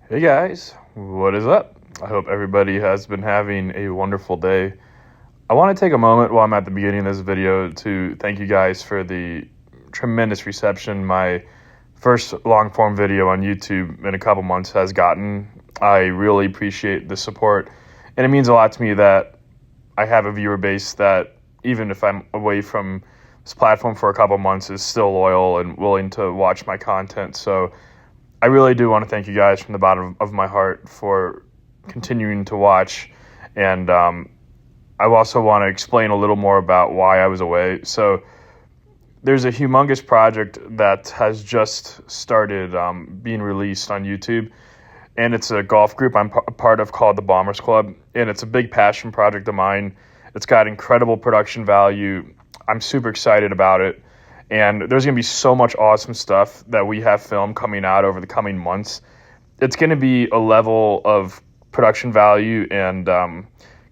Hey guys, what is up? I hope everybody has been having a wonderful day. I want to take a moment while I'm at the beginning of this video to thank you guys for the tremendous reception my first long form video on YouTube in a couple months has gotten. I really appreciate the support, and it means a lot to me that I have a viewer base that, even if I'm away from this platform for a couple months, is still loyal and willing to watch my content. So I really do want to thank you guys from the bottom of my heart for continuing to watch. And I also want to explain a little more about why I was away. So there's a humongous project that has just started being released on YouTube. And it's a golf group I'm a part of called the Bombers Club. And it's a big passion project of mine. It's got incredible production value. I'm super excited about it. And there's going to be so much awesome stuff that we have filmed coming out over the coming months. It's going to be a level of production value and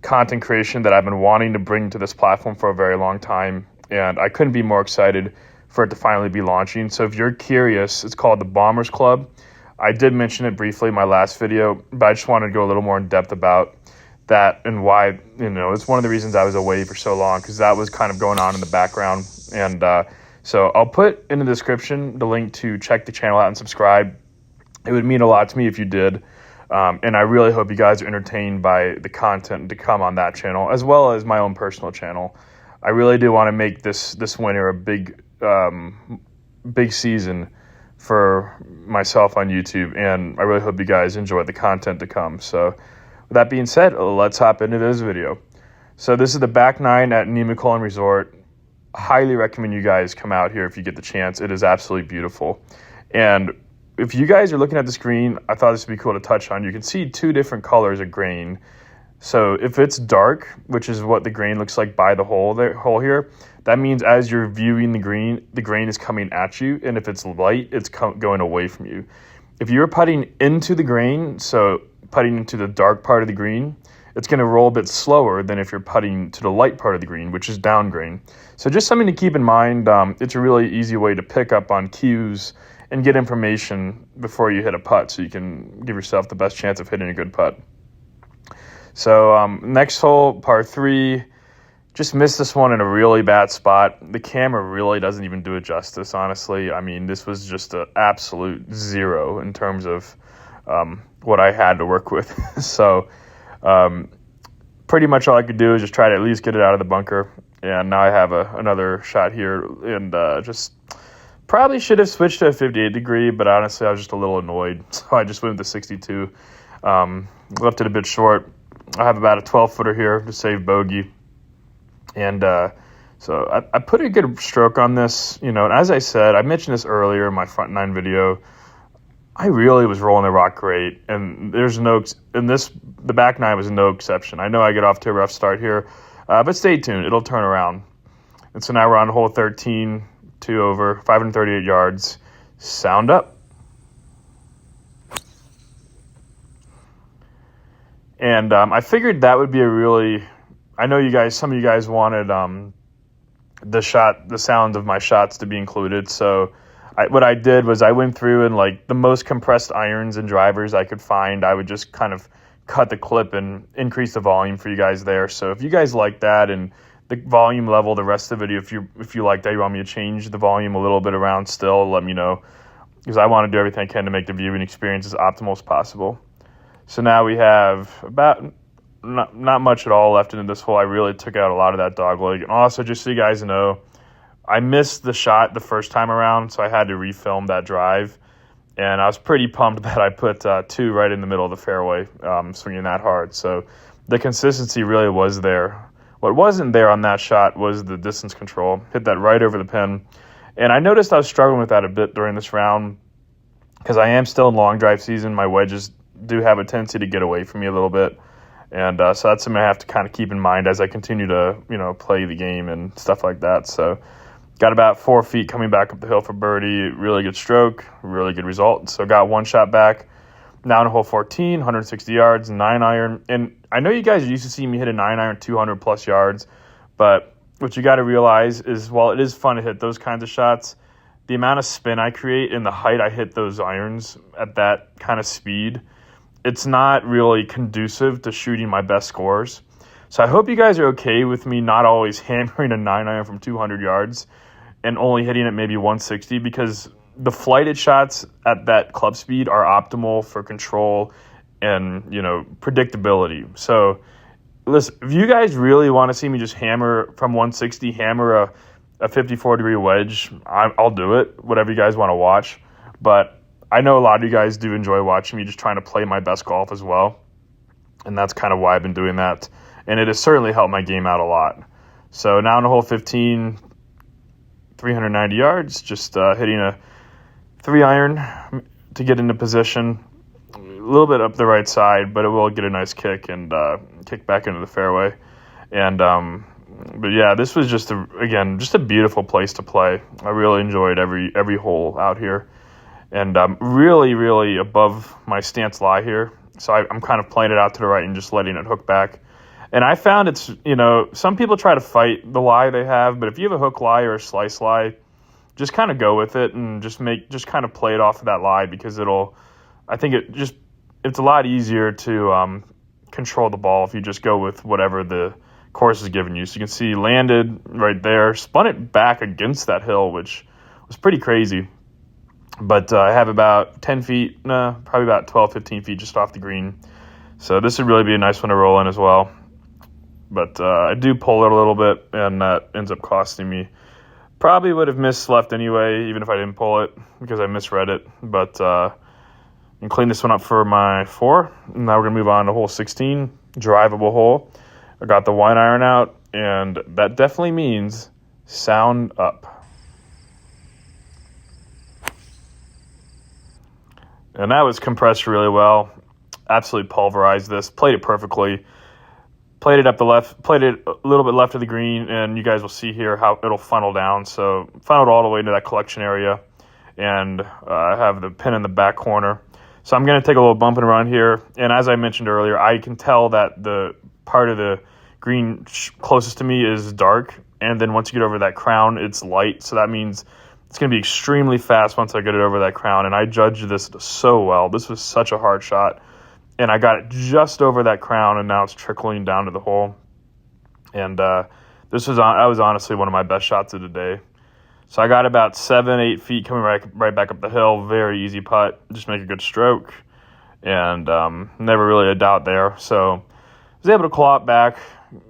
content creation that I've been wanting to bring to this platform for a very long time. And I couldn't be more excited for it to finally be launching. So if you're curious, it's called the Bombers Club. I did mention it briefly in my last video, but I just wanted to go a little more in depth about that and why, it's one of the reasons I was away for so long, because that was kind of going on in the background. And so I'll put in the description the link to check the channel out and subscribe. It would mean a lot to me if you did. And I really hope you guys are entertained by the content to come on that channel, as well as my own personal channel. I really do want to make this winter a big season for myself on YouTube, and I really hope you guys enjoy the content to come. So with that being said, let's hop into this video. So this is the back nine at NEMACOLIN Resort. Highly recommend you guys come out here if you get the chance. It is absolutely beautiful. And if you guys are looking at the screen, I thought this would be cool to touch on. You can see two different colors of grain. So if it's dark, which is what the grain looks like by the hole here, that means as you're viewing the grain is coming at you. And if it's light, it's going away from you. If you're putting into the grain, so putting into the dark part of the green, it's going to roll a bit slower than if you're putting to the light part of the green, which is down grain. So just something to keep in mind. It's a really easy way to pick up on cues and get information before you hit a putt, so you can give yourself the best chance of hitting a good putt. So next hole, par 3, just missed this one in a really bad spot. The camera really doesn't even do it justice, honestly. I mean, this was just an absolute zero in terms of what I had to work with. So pretty much all I could do is just try to at least get it out of the bunker. And now I have another shot here, and just probably should have switched to a 58 degree, but honestly I was just a little annoyed. So I just went with the 62. Left it a bit short. I have about a 12-footer here to save bogey. And so I put a good stroke on this. And as I said, I mentioned this earlier in my front nine video, I really was rolling the rock great, and the back nine was no exception. I know I get off to a rough start here, but stay tuned. It'll turn around. And so now we're on hole 13, 2 over, 538 yards. Sound up. And I figured that would be I know some of you guys wanted the sound of my shots to be included, so what I did was I went through and the most compressed irons and drivers I could find, I would just kind of cut the clip and increase the volume for you guys there. So if you guys like that and the volume level, the rest of the video, if you like that, you want me to change the volume a little bit around still, let me know, because I want to do everything I can to make the viewing experience as optimal as possible. So now we have about not much at all left into this hole. I really took out a lot of that dog leg. And also, just so you guys know, I missed the shot the first time around, so I had to refilm that drive. And I was pretty pumped that I put 2 right in the middle of the fairway, swinging that hard. So the consistency really was there. What wasn't there on that shot was the distance control. Hit that right over the pin. And I noticed I was struggling with that a bit during this round, because I am still in long drive season. My wedges do have a tendency to get away from me a little bit. And so that's something I have to kind of keep in mind as I continue to, play the game and stuff like that. So got about 4 feet coming back up the hill for birdie. Really good stroke, really good result. So got one shot back. Now in hole 14, 160 yards, 9-iron. And I know you guys are used to seeing me hit a 9-iron, 200-plus yards. But what you got to realize is, while it is fun to hit those kinds of shots, the amount of spin I create and the height I hit those irons at that kind of speed it's not really conducive to shooting my best scores. So I hope you guys are okay with me not always hammering a 9-iron from 200 yards and only hitting it maybe 160, because the flighted shots at that club speed are optimal for control and, predictability. So listen, if you guys really want to see me just hammer from 160, hammer a 54-degree wedge, I'll do it, whatever you guys want to watch. But I know a lot of you guys do enjoy watching me just trying to play my best golf as well. And that's kind of why I've been doing that. And it has certainly helped my game out a lot. So now in hole 15, 390 yards, just hitting a 3-iron to get into position. A little bit up the right side, but it will get a nice kick and kick back into the fairway. And but yeah, this was just a beautiful place to play. I really enjoyed every hole out here, and really, really above my stance lie here. So I'm kind of playing it out to the right and just letting it hook back. And I found it's, some people try to fight the lie they have, but if you have a hook lie or a slice lie, just kind of go with it and just kind of play it off of that lie, because it's a lot easier to control the ball if you just go with whatever the course is giving you. So you can see landed right there, spun it back against that hill, which was pretty crazy. But I have about 10 feet, probably about 12, 15 feet just off the green. So this would really be a nice one to roll in as well. But I do pull it a little bit, and that ends up costing me. Probably would have missed left anyway, even if I didn't pull it, because I misread it. But and clean this one up for my 4. Now we're going to move on to hole 16, drivable hole. I got the 1-iron out, and that definitely means sound up. And that was compressed really well. Absolutely pulverized this. Played it perfectly. Played it up the left. Played it a little bit left of the green, and you guys will see here how it'll funnel down. So funneled all the way into that collection area, and I have the pin in the back corner. So I'm going to take a little bump and run here. And as I mentioned earlier, I can tell that the part of the green closest to me is dark. And then once you get over that crown, it's light. So that means it's going to be extremely fast once I get it over that crown. And I judged this so well. This was such a hard shot. And I got it just over that crown, and now it's trickling down to the hole. And that was honestly one of my best shots of the day. So I got about 7-8 feet coming right back up the hill. Very easy putt. Just make a good stroke. And never really a doubt there. So I was able to claw it back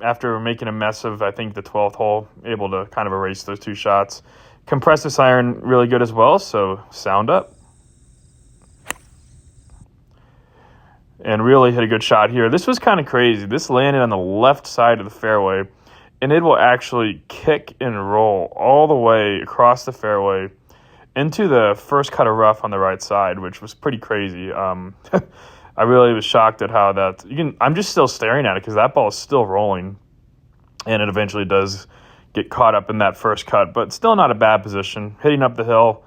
after making a mess of, I think, the 12th hole. Able to kind of erase those 2 shots. Compressed this iron really good as well, so sound up. And really hit a good shot here. This was kind of crazy. This landed on the left side of the fairway, and it will actually kick and roll all the way across the fairway into the first cut of rough on the right side, which was pretty crazy. I really was shocked at how that. I'm just still staring at it because that ball is still rolling, and it eventually does get caught up in that first cut, but still not a bad position. Hitting up the hill,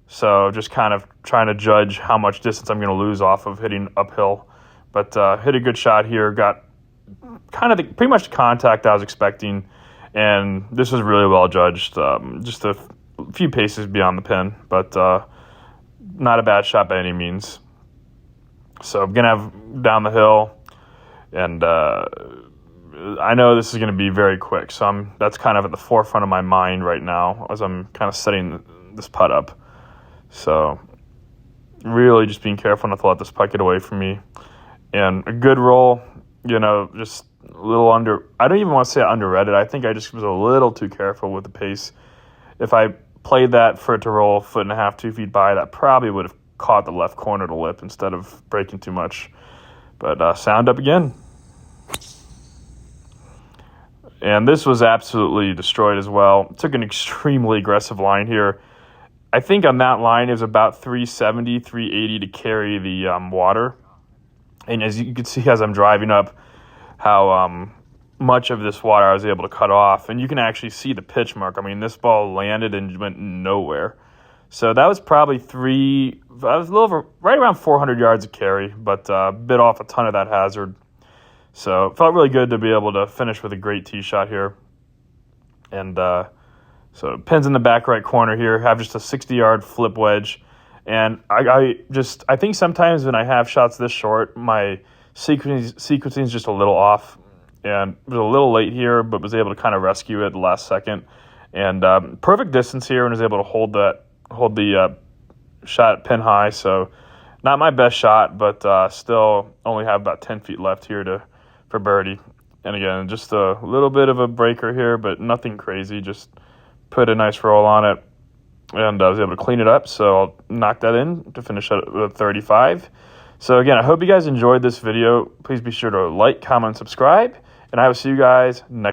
so just kind of trying to judge how much distance I'm going to lose off of hitting uphill. But hit a good shot here, got kind of pretty much the contact I was expecting, and this was really well judged. Just a few paces beyond the pin, but not a bad shot by any means. So I'm going to have down the hill, and I know this is going to be very quick, so that's kind of at the forefront of my mind right now as I'm kind of setting this putt up. So really just being careful not to let this putt get away from me. And a good roll, just a little I don't even want to say I underread it. I think I just was a little too careful with the pace. If I played that for it to roll a 1.5 2 feet by, that probably would have caught the left corner of the lip instead of breaking too much. But sound up again. And this was absolutely destroyed as well. Took an extremely aggressive line here. I think on that line it was about 370, 380 to carry the water. And as you can see as I'm driving up, how much of this water I was able to cut off. And you can actually see the pitch mark. I mean, this ball landed and went nowhere. So that was probably I was a little over, right around 400 yards of carry, but bit off a ton of that hazard. So it felt really good to be able to finish with a great tee shot here. And so pins in the back right corner here, have just a 60-yard flip wedge. And I think sometimes when I have shots this short, my sequencing is just a little off, and it was a little late here, but was able to kind of rescue it at the last second. And perfect distance here, and was able to hold the shot pin high. So not my best shot, but still only have about 10 feet left here for birdie. And again, just a little bit of a breaker here, but nothing crazy. Just put a nice roll on it, and I was able to clean it up. So I'll knock that in to finish at 35. So again, I hope you guys enjoyed this video. Please be sure to like, comment, subscribe, and I will see you guys next